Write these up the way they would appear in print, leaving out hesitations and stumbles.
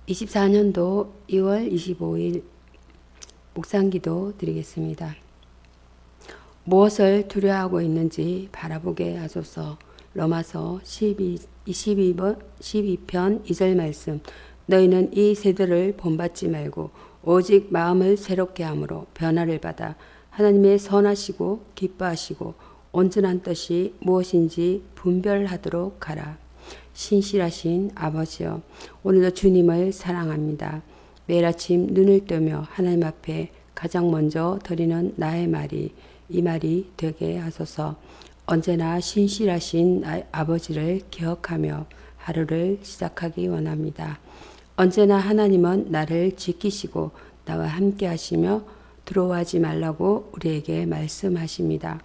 24년도 2월 25일 묵상기도 드리겠습니다. 무엇을 두려워하고 있는지 바라보게 하소서. 로마서 12편 2절 말씀. 너희는 이 세대를 본받지 말고 오직 마음을 새롭게 함으로 변화를 받아 하나님의 선하시고 기뻐하시고 온전한 뜻이 무엇인지 분별하도록 하라. 신실하신 아버지여, 오늘도 주님을 사랑합니다. 매일 아침 눈을 뜨며 하나님 앞에 가장 먼저 드리는 나의 말이 이 말이 되게 하소서. 언제나 신실하신 아버지를 기억하며 하루를 시작하기 원합니다. 언제나 하나님은 나를 지키시고 나와 함께 하시며 두려워하지 말라고 우리에게 말씀하십니다.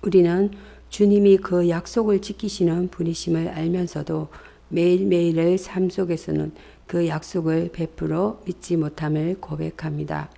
우리는 주님이 그 약속을 지키시는 분이심을 알면서도 매일매일의 삶 속에서는 그 약속을 100% 믿지 못함을 고백합니다.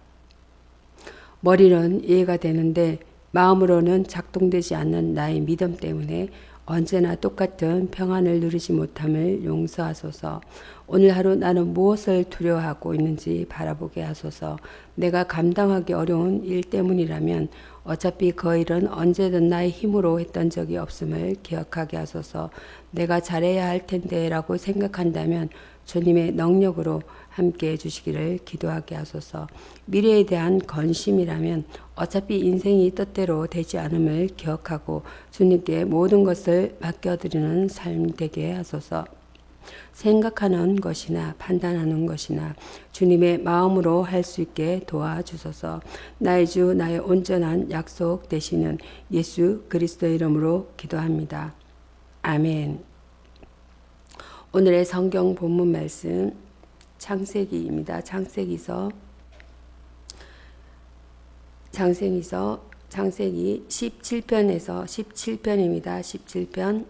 머리는 이해가 되는데 마음으로는 작동되지 않는 나의 믿음 때문에 언제나 똑같은 평안을 누리지 못함을 용서하소서. 오늘 하루 나는 무엇을 두려워하고 있는지 바라보게 하소서. 내가 감당하기 어려운 일 때문이라면 어차피 그 일은 언제든 나의 힘으로 했던 적이 없음을 기억하게 하소서. 내가 잘해야 할 텐데 라고 생각한다면 주님의 능력으로 함께 해주시기를 기도하게 하소서. 미래에 대한 건심이라면 어차피 인생이 뜻대로 되지 않음을 기억하고 주님께 모든 것을 맡겨드리는 삶 되게 하소서. 생각하는 것이나 판단하는 것이나 주님의 마음으로 할 수 있게 도와주소서. 나의 주 나의 온전한 약속 되시는 예수 그리스도의 이름으로 기도합니다. 아멘. 오늘의 성경 본문 말씀 창세기입니다. 창세기 17편에서 17편입니다. 17편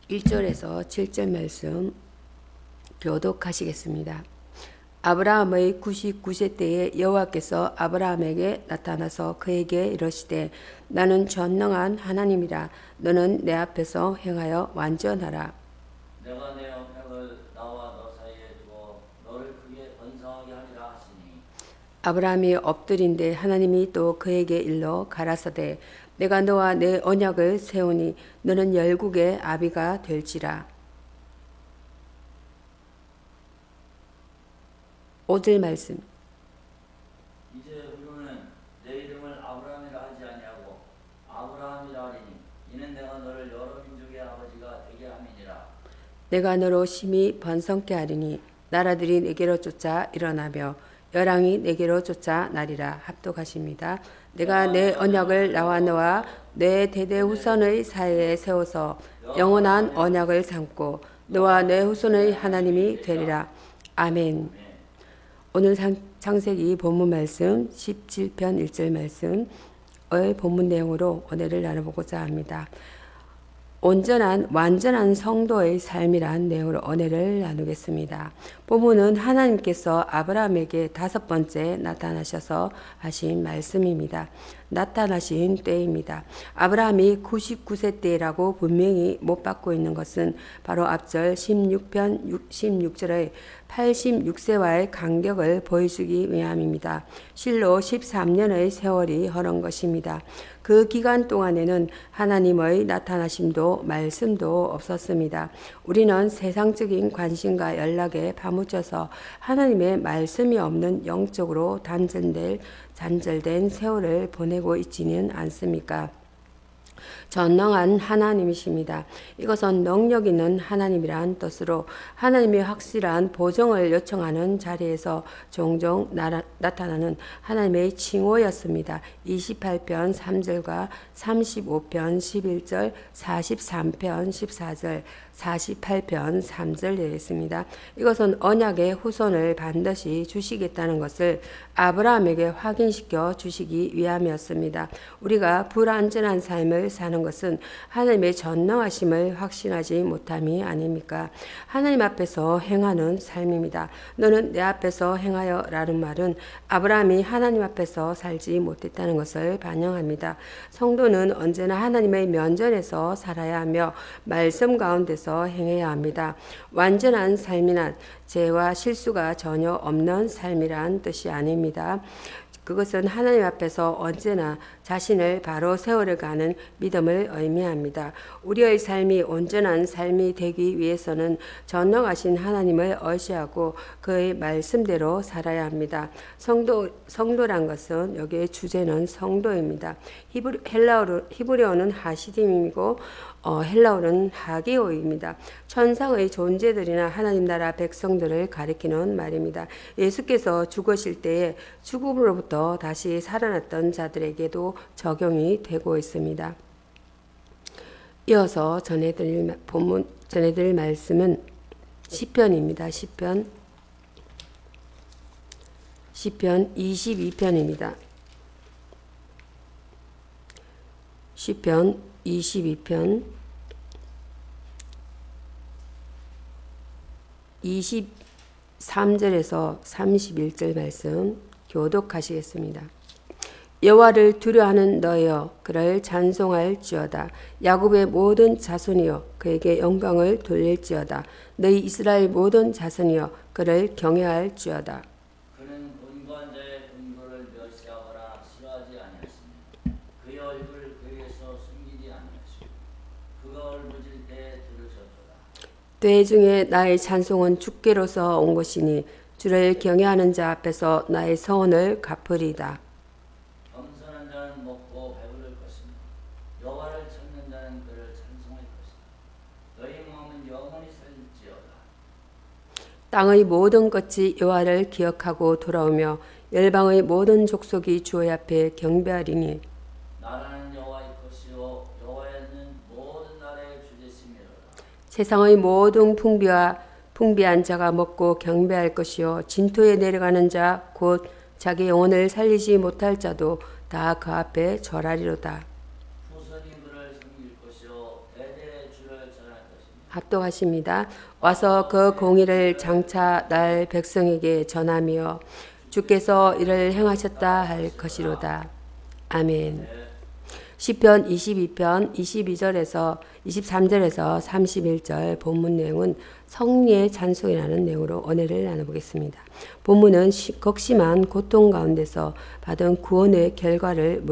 1절에서 7절 말씀 교독하시겠습니다. 아브라함의 99세 때에 여호와께서 아브라함에게 나타나서 그에게 이르시되 나는 전능한 하나님이라. 너는 내 앞에서 행하여 완전하라. 내가 내 언약을 나와 너 사이에 두어 너를 크게 번성하게 하리라 하시니. 아브라함이 엎드린데 하나님이 또 그에게 일러 가라사대 내가 너와 내 언약을 세우니 너는 열국의 아비가 될지라. 5절 말씀. 이제 후로는 내 이름을 아브라함이라 하지 아니하고 아브라함이라 하리니 이는 내가 너를 여러 민족의 아버지가 되게 함이니라. 내가 너로 심히 번성케 하리니 나라들이 내게로 쫓아 일어나며 열왕이 내게로 쫓아 나리라. 합독하십니다. 내가 내 언약을 나와 너와 내 대대 후손의 사이에 세워서 영원한 언약을 삼고 너와 내 후손의 하나님이 되리라. 아멘. 오늘 창세기 본문 말씀 17편 1절 말씀의 본문 내용으로 오늘을 나눠보고자 합니다. 완전한 성도의 삶이란 내용으로 은혜를 나누겠습니다. 본문은 하나님께서 아브라함에게 5번째 나타나셔서 하신 말씀입니다. 나타나신 때입니다. 아브라함이 99세 때라고 분명히 못 받고 있는 것은 바로 앞절 16편 16절의 86세와의 간격을 보여주기 위함입니다. 실로 13년의 세월이 흐른 것입니다. 그 기간 동안에는 하나님의 나타나심도 말씀도 없었습니다. 우리는 세상적인 관심과 연락에 파묻혀서 하나님의 말씀이 없는 영적으로 단절된 세월을 보내고 있지는 않습니까? 전능한 하나님이십니다. 이것은 능력 있는 하나님이란 뜻으로 하나님의 확실한 보정을 요청하는 자리에서 종종 나타나는 하나님의 칭호였습니다. 28편 3절과 35편 11절, 43편 14절, 48편 3절 되겠습니다. 이것은 언약의 후손을 반드시 주시겠다는 것을 아브라함에게 확인시켜 주시기 위함이었습니다. 우리가 불완전한 삶을 사는 것은 하나님의 전능하심을 확신하지 못함이 아닙니까? 하나님 앞에서 행하는 삶입니다. 너는 내 앞에서 행하여 라는 말은 아브라함이 하나님 앞에서 살지 못했다는 것을 반영합니다. 성도는 언제나 하나님의 면전에서 살아야 하며 말씀 가운데서 행해야 합니다. 완전한 삶이란 죄와 실수가 전혀 없는 삶이란 뜻이 아닙니다. 그것은 하나님 앞에서 언제나 자신을 바로 세워가는 믿음을 의미합니다. 우리의 삶이 온전한 삶이 되기 위해서는 전능하신 하나님을 의지하고 그의 말씀대로 살아야 합니다. 성도란 것은 여기에 주제는 성도입니다. 히브리어는 하시딤이고 헬라어는 하게오입니다. 천상의 존재들이나 하나님 나라 백성들을 가리키는 말입니다. 예수께서 죽으실 때에 죽음으로부터 다시 살아났던 자들에게도 적용이 되고 있습니다. 이어서 전해드릴 말씀은 시편입니다. 시편 22편입니다. 시편 22편 23절에서 31절 말씀 교독하시겠습니다. 여호와를 두려워하는 너여 그를 찬송할지어다. 야곱의 모든 자손이여 그에게 영광을 돌릴지어다. 너희 이스라엘 모든 자손이여 그를 경외할지어다. 그는 권고한자의 분노를 멸시하거나 싫어하지 아니하시며 그의 얼굴을 그에게서 숨기지 아니하시고 그가 울부짖을 때 들으셨도다. 때 중에 나의 찬송은 주께로서 온 것이니 주를 경외하는 자 앞에서 나의 서원을 갚으리다. 겸손한 자는 먹고 배부를 것이며 여호와를 찾는 자는 그를 찬송할 것이다. 너희 마음은 영원히 살지어다. 땅의 모든 것이 여호와를 기억하고 돌아오며 열방의 모든 족속이 주의 앞에 경배하리니 나라는 여호와의 것이요 여호와는 모든 나라의 주제심이로다. 세상의 모든 풍비한 자가 먹고 경배할 것이요 진토에 내려가는 자 곧 자기 영혼을 살리지 못할 자도 다 그 앞에 절하리로다. 후손이 그를 섬길 것이요 대대의 주를 전할 것이며 합독하십니다. 와서 그 공의를 장차 날 백성에게 전하며 주께서 이를 행하셨다 할 것이로다. 아멘. 시편 22편 23절에서 31절 본문 내용은 성리의 찬송이라는 내용으로 은혜를 나눠보겠습니다. 본문은 극심한 고통 가운데서 받은 구원의 결과를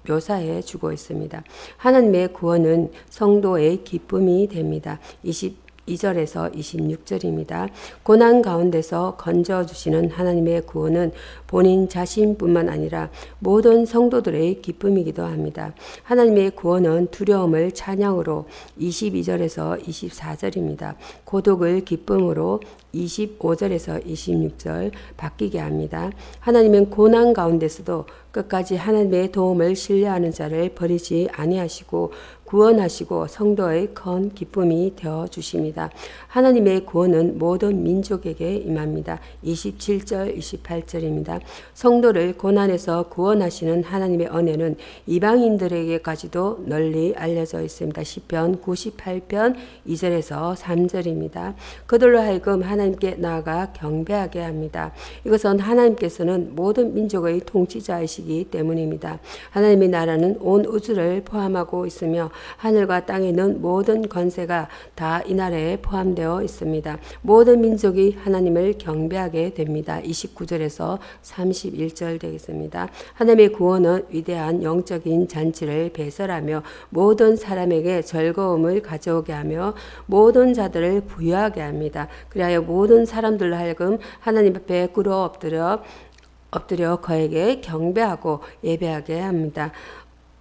묘사해 주고 있습니다. 하나님의 구원은 성도의 기쁨이 됩니다. 22절에서 26절입니다. 고난 가운데서 건져주시는 하나님의 구원은 본인 자신뿐만 아니라 모든 성도들의 기쁨이기도 합니다. 하나님의 구원은 두려움을 찬양으로 22절에서 24절입니다. 고독을 기쁨으로 25절에서 26절 바뀌게 합니다. 하나님은 고난 가운데서도 끝까지 하나님의 도움을 신뢰하는 자를 버리지 아니하시고 구원하시고 성도의 큰 기쁨이 되어 주십니다. 하나님의 구원은 모든 민족에게 임합니다. 27절, 28절입니다. 성도를 고난에서 구원하시는 하나님의 은혜는 이방인들에게까지도 널리 알려져 있습니다. 시편 98편 2절에서 3절입니다. 그들로 하여금 하나님께 나아가 경배하게 합니다. 이것은 하나님께서는 모든 민족의 통치자이시기 때문입니다. 하나님의 나라는 온 우주를 포함하고 있으며 하늘과 땅에 있는 모든 권세가 다 이 나라에 포함되어 있습니다. 모든 민족이 하나님을 경배하게 됩니다. 29절에서 31절 되겠습니다. 하나님의 구원은 위대한 영적인 잔치를 배설하며 모든 사람에게 즐거움을 가져오게 하며 모든 자들을 부유하게 합니다. 그리하여 모든 사람들로 하여금 하나님 앞에 꿇어 엎드려 그에게 경배하고 예배하게 합니다.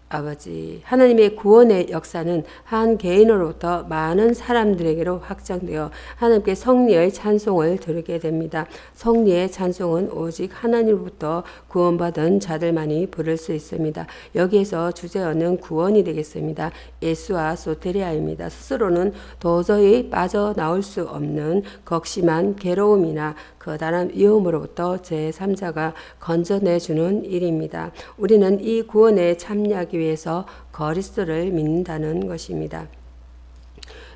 아버지, 하나님의 구원의 역사는 한 개인으로부터 많은 사람들에게로 확장되어 하나님께 성리의 찬송을 들게 됩니다. 성리의 찬송은 오직 하나님으로부터 구원받은 자들만이 부를 수 있습니다. 여기에서 주제어는 구원이 되겠습니다. 예수와 소테리아입니다. 스스로는 도저히 빠져나올 수 없는 극심한 괴로움이나 커다란 위험으로부터 제3자가 건져내주는 일입니다. 우리는 이 구원의 참약이 하기 위해서 그리스도를 믿는다는 것입니다.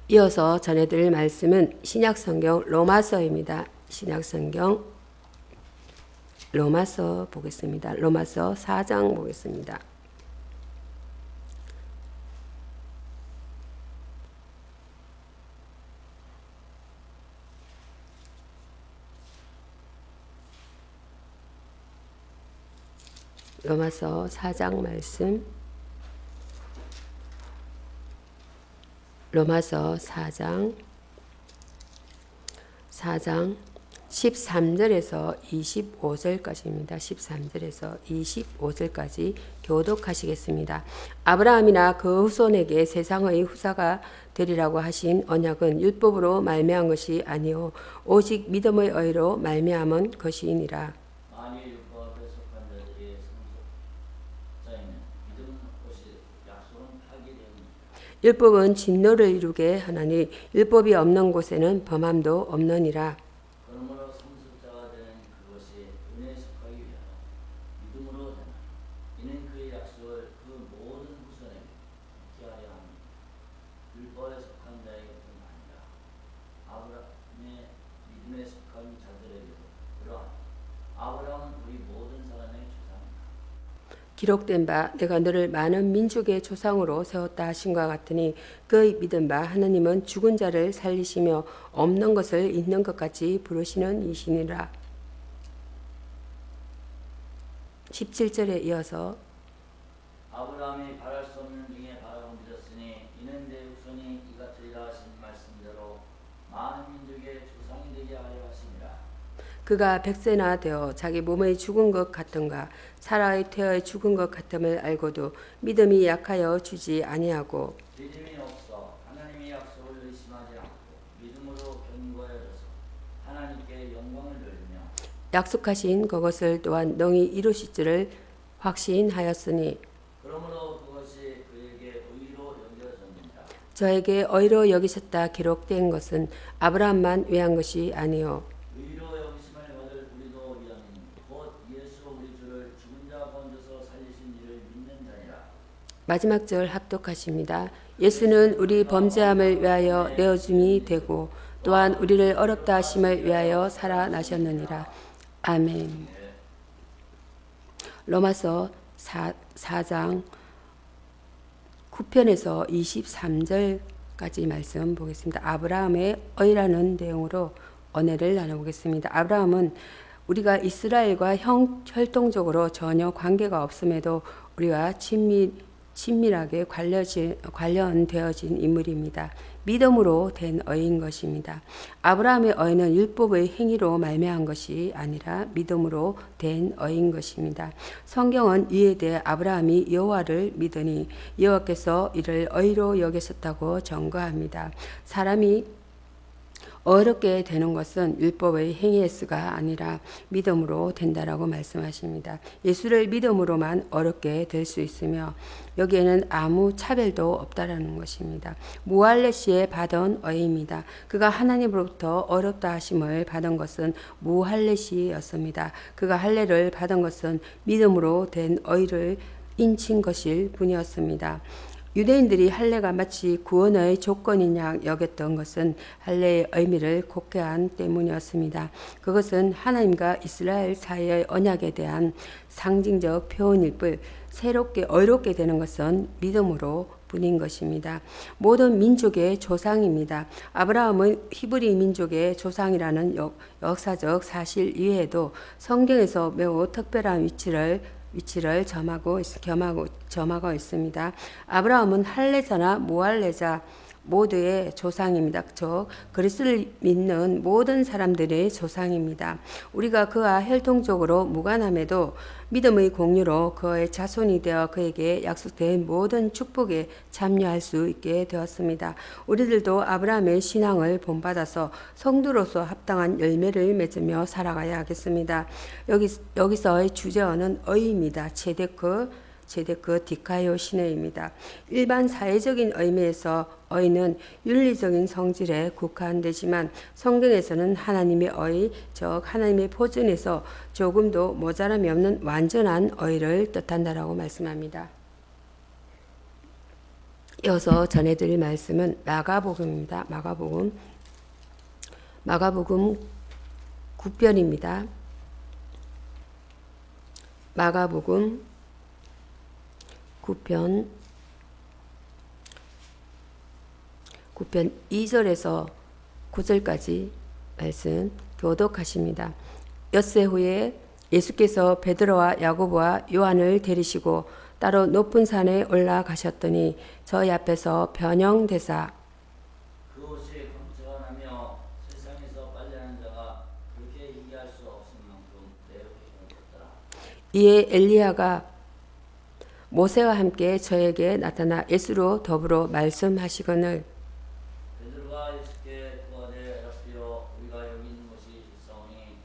이어서 전해드릴 말씀은 신약성경 로마서입니다. 신약성경 로마서 보겠습니다. 로마서 4장 보겠습니다. 로마서 4장 말씀. 로마서 4장 13절에서 25절까지입니다. 13절에서 25절까지 교독하시겠습니다. 아브라함이나 그 후손에게 세상의 후사가 되리라고 하신 언약은 율법으로 말미암은 것이 아니요 오직 믿음의 의로 말미암은 것이니라. 만일 율법에 속한 자들이 성속자이면 믿음은 것이 약속은 파기되옵니다. 율법은 진노를 이루게 하나니 율법이 없는 곳에는 범함도 없느니라. 그러므로 성속자가 되는 그것이 은혜에 속하기 위하여 믿음으로 되나 이는 그의 약속을 그 모든 후손에게 있게 하려 합니다. 율법에 속한 자에게뿐 아니라 아브라함의 믿음에 속한 자들에게도 그러하니 아브라함은 우리 모든 사람의 조상이다. 기록된 바 내가 너를 많은 민족의 조상으로 세웠다 하신과 같으니 그의 믿은 바 하나님은 죽은 자를 살리시며 없는 것을 있는 것 같이 부르시는 이시니라. 17절에 이어서 아브라함이 바랄 수 없는 중에 바라고 믿었으니 이는 내 후손이 이같으리라 하신 말씀대로 많은 민족의 조상이 되게 하려 하심이라. 그가 100세나 되어 자기 몸의 죽은 것 같던가 사라의 태의 죽은 것 같음을 알고도 믿음이 약하여 주지 아니하고 믿음이 없어 하나님의 약속을 의심하지 않고 믿음으로 견고해져서 하나님께 영광을 돌리며 약속하신 그것을 또한 능히 이루실 줄을 확신하였으니 그러므로 그것이 그에게 의로 여겨졌느니라. 저에게 의로 여기셨다 기록된 것은 아브라함만 위한 것이 아니요 의로 여기심을 받을 우리도 위함이니 곧 예수 우리 주를 죽은 자 가운데서 살리신 이를 믿는 자니라. 마지막 절 합독하십니다. 예수는 우리 범죄함을 위하여 내어줌이 되고 또한 우리를 어렵다 하심을 위하여 살아나셨느니라. 아멘. 로마서 4장 9편에서 23절까지 말씀 보겠습니다. 아브라함의 의라는 내용으로 언해를 나눠보겠습니다. 아브라함은 우리가 이스라엘과 혈통적으로 전혀 관계가 없음에도 우리와 친밀하게 관련되어진 인물입니다. 믿음으로 된 의인 것입니다. 아브라함의 의는 율법의 행위로 말미암은 것이 아니라 믿음으로 된 의인 것입니다. 성경은 이에 대해 아브라함이 여호와를 믿으니 여호와께서 이를 의로 여기셨다고 증거합니다. 사람이 어렵게 되는 것은 율법의 행위에서가 아니라 믿음으로 된다라고 말씀하십니다. 예수를 믿음으로만 어렵게 될 수 있으며 여기에는 아무 차별도 없다라는 것입니다. 무할레시에 받은 의입니다. 그가 하나님으로부터 어렵다 하심을 받은 것은 무할레시였습니다. 그가 할례를 받은 것은 믿음으로 된 의를 인친 것일 뿐이었습니다. 유대인들이 할례가 마치 구원의 조건이냐 여겼던 것은 할례의 의미를 곡해한 때문이었습니다. 그것은 하나님과 이스라엘 사이의 언약에 대한 상징적 표현일 뿐 새롭게 의롭게 되는 것은 믿음으로 뿐인 것입니다. 모든 민족의 조상입니다. 아브라함은 히브리 민족의 조상이라는 역사적 사실 이외에도 성경에서 매우 특별한 위치를 점하고 있습니다. 아브라함은 할례자나 무할례자 모두의 조상입니다. 즉 그리스도를 믿는 모든 사람들의 조상입니다. 우리가 그와 혈통적으로 무관함에도 믿음의 공유로 그의 자손이 되어 그에게 약속된 모든 축복에 참여할 수 있게 되었습니다. 우리들도 아브라함의 신앙을 본받아서 성도로서 합당한 열매를 맺으며 살아가야 하겠습니다. 여기서의 주제어는 의입니다. 제데크 디카요 시네입니다. 일반 사회적인 의미에서 의는 윤리적인 성질에 국한되지만 성경에서는 하나님의 의, 즉 하나님의 보존에서 조금도 모자람이 없는 완전한 의를 뜻한다라고 말씀합니다. 이어서 전해드릴 말씀은 마가복음입니다. 마가복음 9편입니다. 마가복음 9편 2절에서 9절까지 말씀 교독하십니다. 엿새 후에 예수께서 베드로와 야고보와 요한을 데리시고 따로 높은 산에 올라가셨더니 저희 앞에서 변형되사 그곳이 광채가 나며 세상에서 빨래하는 자가 그렇게 희귀할 수 없을 만큼 매우 행복했더라. 이에 엘리야가 모세와 함께 저에게 나타나 예수로 더불어 말씀하시거늘 베드로가 예수께 구하되 라피여 우리가 여기 있는 것이 좋사오니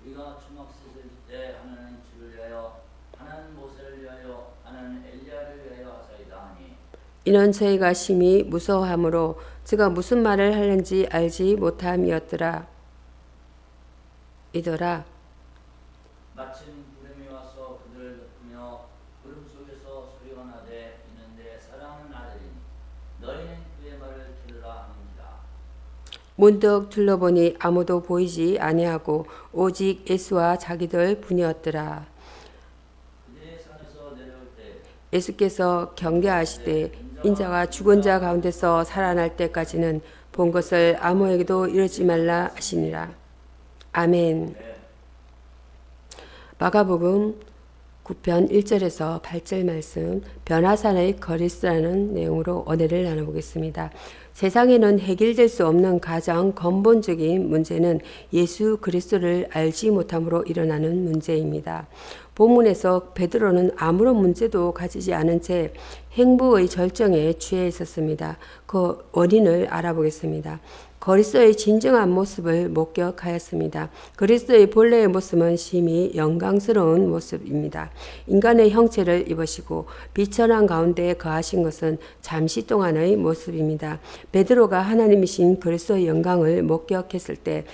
우리가 초막 셋을 때 하나는 주를 위하여 하나는 모세를 위하여 하나는 엘리야를 위하여 하사이다 하니 이는 저희가 심히 무서워하므로 제가 무슨 말을 하는지 알지 못함이었더라. 마침 구름이 와서 그들을 덮으며 구름 속에서 소리가 나되 이는 내 사랑하는 아들이니 너희는 그의 말을 들으라 하는지라. 문득 둘러보니 아무도 보이지 아니하고 오직 예수와 자기들 뿐이었더라. 그들의 산에서 내려올 때 예수께서 경계하시되 인자가 죽은 자 가운데서 살아날 때까지는 본 것을 아무에게도 이르지 말라 하시니라. 아멘. 마가복음 9편 1절에서 8절 말씀 변화산의 그리스도라는 내용으로 언해를 나눠보겠습니다. 세상에는 해결될 수 없는 가장 근본적인 문제는 예수 그리스도를 알지 못함으로 일어나는 문제입니다. 본문에서 베드로는 아무런 문제도 가지지 않은 채 행복의 절정에 취해 있었습니다. 그 원인을 알아보겠습니다. 그리스도의 진정한 모습을 목격하였습니다. 그리스도의 본래의 모습은 심히 영광스러운 모습입니다. 인간의 형체를 입으시고 비천한 가운데 거하신 것은 잠시 동안의 모습입니다. 베드로가 하나님이신 그리스도의 영광을 목격했을 때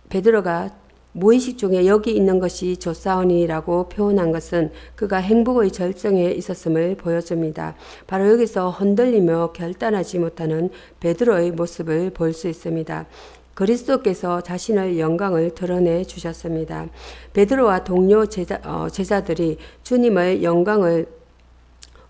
베드로가 무의식 중에 여기 있는 것이 좋사오니라고 표현한 것은 그가 행복의 절정에 있었음을 보여줍니다. 바로 여기서 흔들리며 결단하지 못하는 베드로의 모습을 볼 수 있습니다. 그리스도께서 자신의 영광을 드러내 주셨습니다. 베드로와 동료 제자들이 주님의 영광을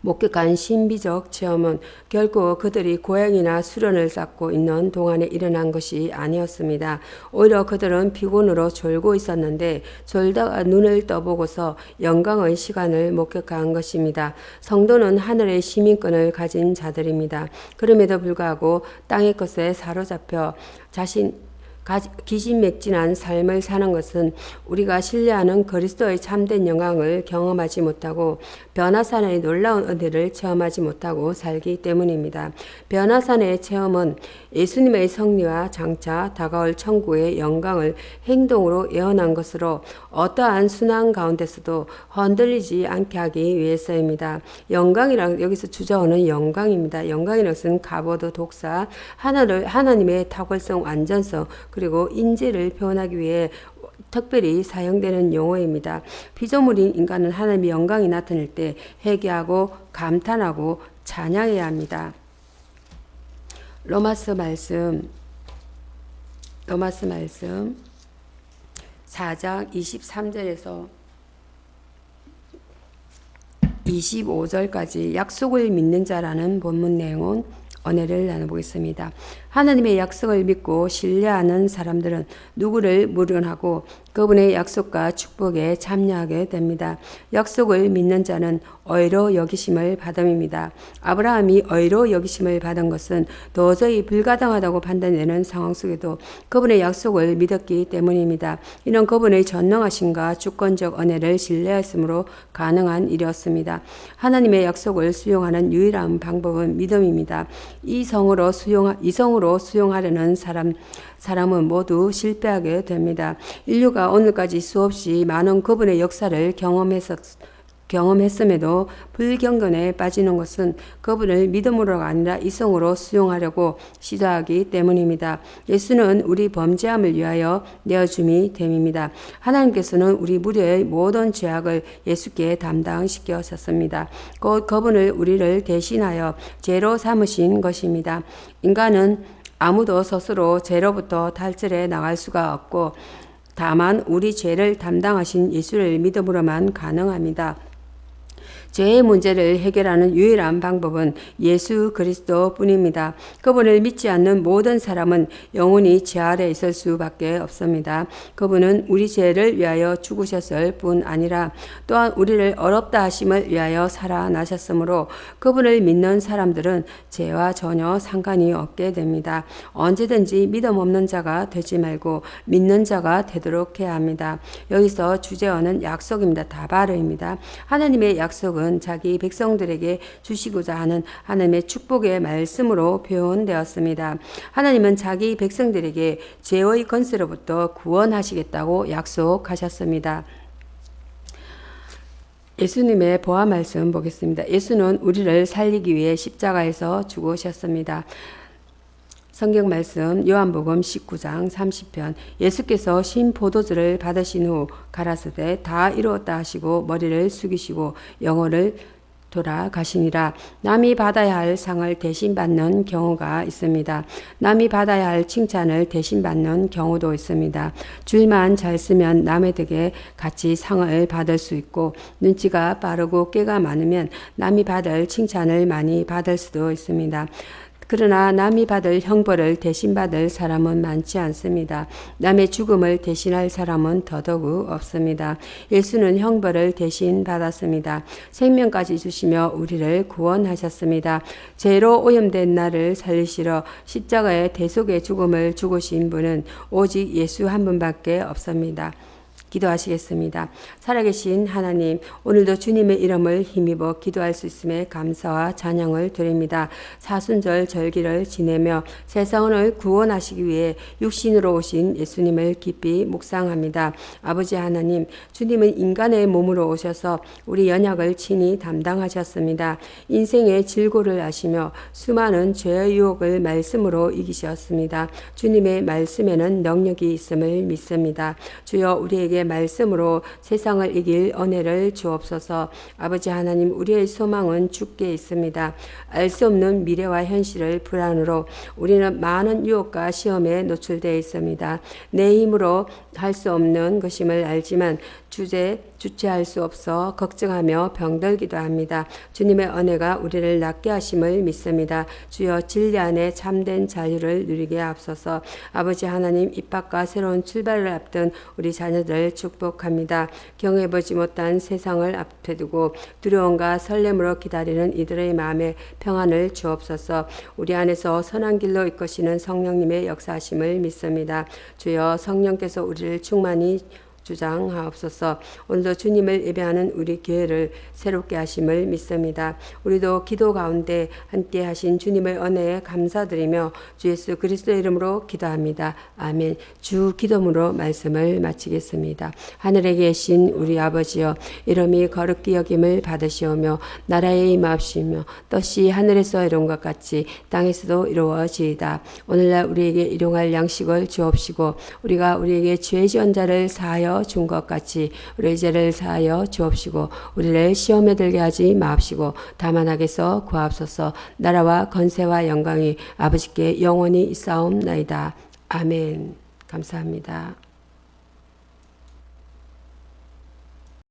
목격한 신비적 체험은 결코 그들이 고향이나 수련을 쌓고 있는 동안에 일어난 것이 아니었습니다. 오히려 그들은 피곤으로 졸고 있었는데 졸다가 눈을 떠보고서 영광의 시간을 목격한 것입니다. 성도는 하늘의 시민권을 가진 자들입니다. 그럼에도 불구하고 땅의 것에 사로잡혀 기진맥진한 삶을 사는 것은 우리가 신뢰하는 그리스도의 참된 영광을 경험하지 못하고 변화산의 놀라운 은혜를 체험하지 못하고 살기 때문입니다. 변화산의 체험은 예수님의 성리와 장차 다가올 천국의 영광을 행동으로 예언한 것으로 어떠한 순환 가운데서도 흔들리지 않게 하기 위해서입니다. 영광이란 여기서 주저오는 영광입니다. 영광이라는 것은 가보도 독사, 하나님의 탁월성, 완전성, 그리고 인재를 표현하기 위해 특별히 사용되는 용어입니다. 피조물인 인간은 하나님의 영광이 나타날 때 회개하고 감탄하고 찬양해야 합니다. 로마서 말씀 4장 23절에서 25절까지 약속을 믿는 자라는 본문 내용은 언해를 나눠보겠습니다. 하나님의 약속을 믿고 신뢰하는 사람들은 누구를 물은하고 그분의 약속과 축복에 참여하게 됩니다. 약속을 믿는 자는 의로 여기심을 받음입니다. 아브라함이 의로 여기심을 받은 것은 도저히 불가능하다고 판단되는 상황 속에도 그분의 약속을 믿었기 때문입니다. 이는 그분의 전능하심과 주권적 은혜를 신뢰했으므로 가능한 일이었습니다. 하나님의 약속을 수용하는 유일한 방법은 믿음입니다. 이성으로 수용하려는 사람은 모두 실패하게 됩니다. 인류가 오늘까지 수없이 많은 그분의 역사를 경험했음에도 불경건에 빠지는 것은 그분을 믿음으로가 아니라 이성으로 수용하려고 시도하기 때문입니다. 예수는 우리 범죄함을 위하여 내어줌이 됨입니다. 하나님께서는 우리 무리의 모든 죄악을 예수께 담당시켜셨습니다. 곧 그분을 우리를 대신하여 죄로 삼으신 것입니다. 인간은 아무도 스스로 죄로부터 탈출해 나갈 수가 없고 다만 우리 죄를 담당하신 예수를 믿음으로만 가능합니다. 죄의 문제를 해결하는 유일한 방법은 예수 그리스도 뿐입니다. 그분을 믿지 않는 모든 사람은 영원히 죄 아래 있을 수밖에 없습니다. 그분은 우리 죄를 위하여 죽으셨을 뿐 아니라 또한 우리를 어렵다 하심을 위하여 살아나셨으므로 그분을 믿는 사람들은 죄와 전혀 상관이 없게 됩니다. 언제든지 믿음 없는 자가 되지 말고 믿는 자가 되도록 해야 합니다. 여기서 주제어는 약속입니다. 다바르입니다. 하나님의 약속은 자기 백성들에게 주시고자 하는 하나님의 축복의 말씀으로 표현되었습니다. 하나님은 자기 백성들에게 죄의 권세로부터 구원하시겠다고 약속하셨습니다. 예수님의 보아 말씀 보겠습니다. 예수는 우리를 살리기 위해 십자가에서 죽으셨습니다. 성경 말씀 요한복음 19장 30편 예수께서 신 포도주를 받으신 후 가라사대 다 이루었다 하시고 머리를 숙이시고 영혼을 돌아가시니라. 남이 받아야 할 상을 대신 받는 경우가 있습니다. 남이 받아야 할 칭찬을 대신 받는 경우도 있습니다. 줄만 잘 쓰면 남의 덕에 같이 상을 받을 수 있고 눈치가 빠르고 꾀가 많으면 남이 받을 칭찬을 많이 받을 수도 있습니다. 그러나 남이 받을 형벌을 대신 받을 사람은 많지 않습니다. 남의 죽음을 대신할 사람은 더더욱 없습니다. 예수는 형벌을 대신 받았습니다. 생명까지 주시며 우리를 구원하셨습니다. 죄로 오염된 나를 살리시러 십자가의 대속의 죽음을 죽으신 분은 오직 예수 한 분밖에 없습니다. 기도하시겠습니다. 살아계신 하나님, 오늘도 주님의 이름을 힘입어 기도할 수 있음에 감사와 찬양을 드립니다. 사순절 절기를 지내며 세상을 구원하시기 위해 육신으로 오신 예수님을 깊이 묵상합니다. 아버지 하나님, 주님은 인간의 몸으로 오셔서 우리 연약을 친히 담당하셨습니다. 인생의 질고를 아시며 수많은 죄의 유혹을 말씀으로 이기셨습니다. 주님의 말씀에는 능력이 있음을 믿습니다. 주여 우리에게 말씀으로 세상을 이길 은혜를 주옵소서. 아버지 하나님, 우리의 소망은 주께 있습니다. 알 수 없는 미래와 현실을 불안으로 우리는 많은 유혹과 시험에 노출되어 있습니다. 내 힘으로 할 수 없는 것임을 알지만 주체할 수 없어 걱정하며 병들기도 합니다. 주님의 은혜가 우리를 낫게 하심을 믿습니다. 주여 진리 안에 참된 자유를 누리게 하옵소서. 아버지 하나님, 입학과 새로운 출발을 앞둔 우리 자녀들을 축복합니다. 경외보지 못한 세상을 앞에 두고 두려움과 설렘으로 기다리는 이들의 마음에 평안을 주옵소서. 우리 안에서 선한 길로 이끄시는 성령님의 역사하심을 믿습니다. 주여 성령께서 우리를 충만히 주장하옵소서. 오늘도 주님을 예배하는 우리 교회를 새롭게 하심을 믿습니다. 우리도 기도 가운데 함께 하신 주님의 은혜에 감사드리며 주 예수 그리스도의 이름으로 기도합니다. 아멘. 주 기도문으로 말씀을 마치겠습니다. 하늘에 계신 우리 아버지여, 이름이 거룩히 여김을 받으시오며 나라에 임하옵시며 뜻이 하늘에서 이룬 것 같이 땅에서도 이루어지이다. 오늘날 우리에게 일용할 양식을 주옵시고 우리가 우리에게 죄 지은 자를 사하여 준 것 같이 우리의 죄를 사하여 주옵시고 우리를 시험에 들게 하지 마옵시고 다만 악에서 구하옵소서. 나라와 권세와 영광이 아버지께 영원히 있사옵나이다. 아멘. 감사합니다.